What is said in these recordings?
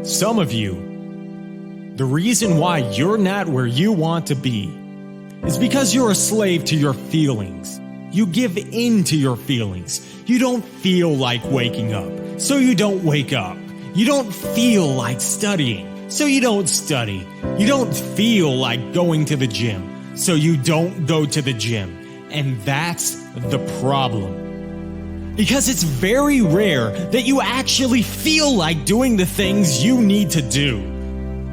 Some of you, the reason why you're not where you want to be is because you're a slave to your feelings. You give in to your feelings. You don't feel like waking up, so you don't wake up. You don't feel like studying, so you don't study. You don't feel like going to the gym, so you don't go to the gym. And that's the problem. Because it's very rare that you actually feel like doing the things you need to do.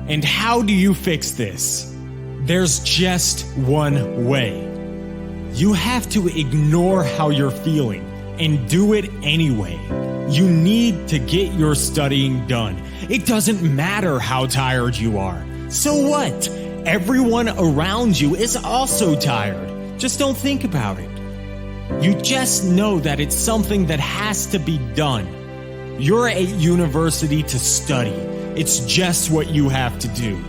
And how do you fix this? There's just one way. You have to ignore how you're feeling and do it anyway. You need to get your studying done. It doesn't matter how tired you are. So what? Everyone around you is also tired. Just don't think about it. You just know that it's something that has to be done. You're at university to study. It's just what you have to do.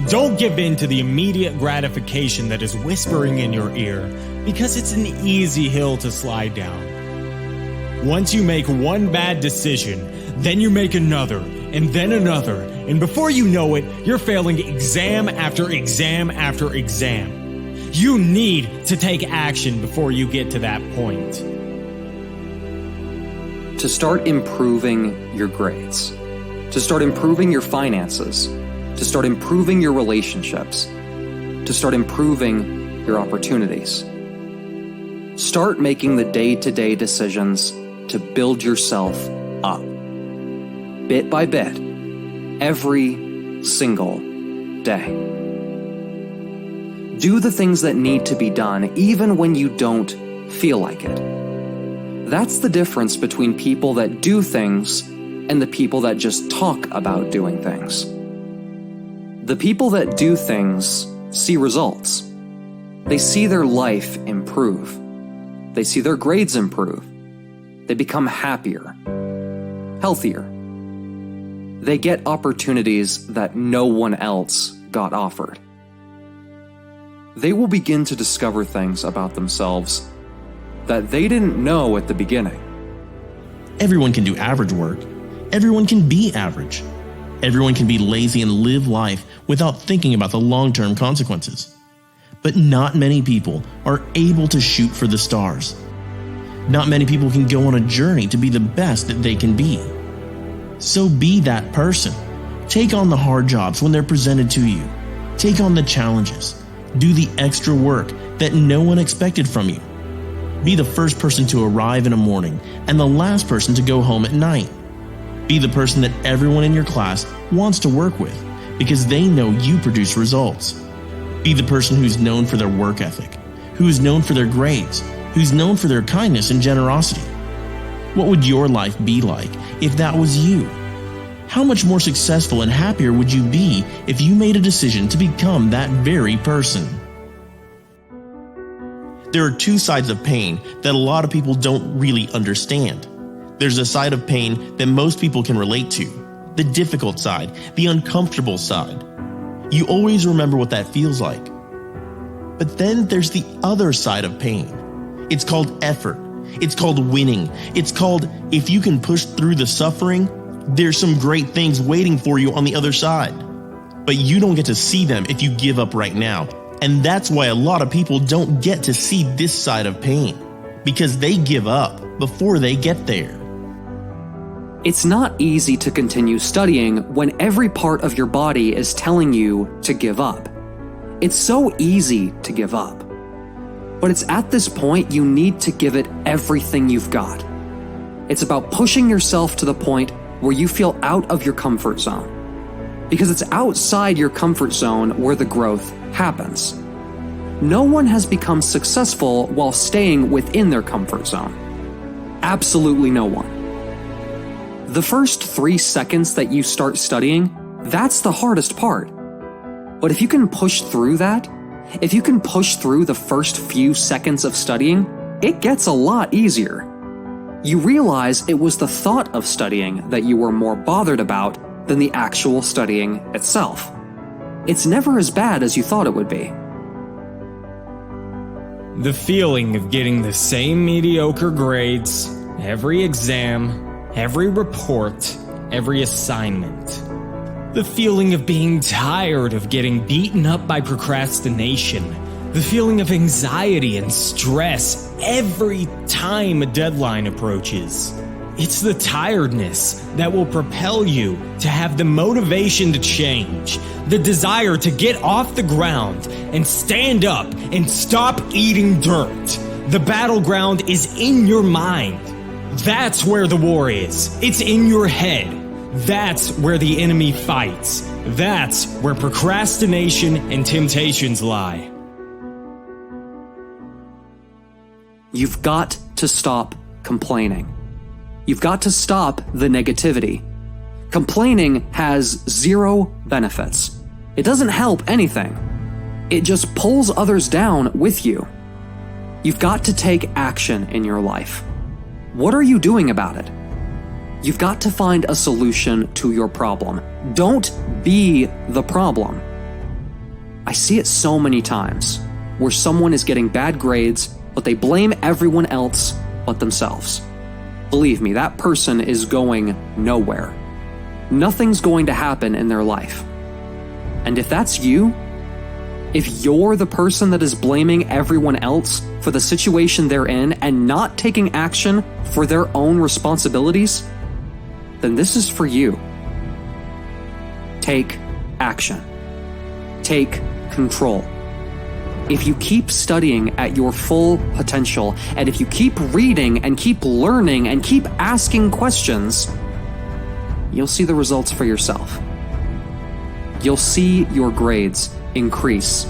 Don't give in to the immediate gratification that is whispering in your ear, because it's an easy hill to slide down. Once you make one bad decision, then you make another, and then another, and before you know it, you're failing exam after exam after exam. You need to take action before you get to that point. To start improving your grades, to start improving your finances, to start improving your relationships, to start improving your opportunities. Start making the day-to-day decisions to build yourself up. Bit by bit, every single day. Do the things that need to be done even when you don't feel like it. That's the difference between people that do things and the people that just talk about doing things. The people that do things see results. They see their life improve. They see their grades improve. They become happier, healthier. They get opportunities that no one else got offered. They will begin to discover things about themselves that they didn't know at the beginning. Everyone can do average work. Everyone can be average. Everyone can be lazy and live life without thinking about the long-term consequences. But not many people are able to shoot for the stars. Not many people can go on a journey to be the best that they can be. So be that person. Take on the hard jobs when they're presented to you. Take on the challenges. Do the extra work that no one expected from you. Be the first person to arrive in the morning and the last person to go home at night. Be the person that everyone in your class wants to work with because they know you produce results. Be the person who's known for their work ethic, who's known for their grades, who's known for their kindness and generosity. What would your life be like if that was you? How much more successful and happier would you be if you made a decision to become that very person? There are two sides of pain that a lot of people don't really understand. There's a side of pain that most people can relate to, the difficult side, the uncomfortable side. You always remember what that feels like. But then there's the other side of pain. It's called effort. It's called winning. It's called if you can push through the suffering, there's some great things waiting for you on the other side. But you don't get to see them if you give up right now. And that's why a lot of people don't get to see this side of pain, because they give up before they get there. It's not easy to continue studying when every part of your body is telling you to give up. It's so easy to give up. But it's at this point you need to give it everything you've got. It's about pushing yourself to the point where you feel out of your comfort zone. Because it's outside your comfort zone where the growth happens. No one has become successful while staying within their comfort zone. Absolutely no one. The first 3 seconds that you start studying, that's the hardest part. But if you can push through that, if you can push through the first few seconds of studying, it gets a lot easier. You realize it was the thought of studying that you were more bothered about than the actual studying itself. It's never as bad as you thought it would be. The feeling of getting the same mediocre grades, every exam, every report, every assignment. The feeling of being tired of getting beaten up by procrastination. The feeling of anxiety and stress every time a deadline approaches. It's the tiredness that will propel you to have the motivation to change, the desire to get off the ground and stand up and stop eating dirt. The battleground is in your mind. That's where the war is. It's in your head. That's where the enemy fights. That's where procrastination and temptations lie. You've got to stop complaining. You've got to stop the negativity. Complaining has zero benefits. It doesn't help anything. It just pulls others down with you. You've got to take action in your life. What are you doing about it? You've got to find a solution to your problem. Don't be the problem. I see it so many times where someone is getting bad grades, but they blame everyone else but themselves. Believe me, that person is going nowhere. Nothing's going to happen in their life. And if that's you, if you're the person that is blaming everyone else for the situation they're in and not taking action for their own responsibilities, then this is for you. Take action. Take control. If you keep studying at your full potential, and if you keep reading and keep learning and keep asking questions, you'll see the results for yourself. You'll see your grades increase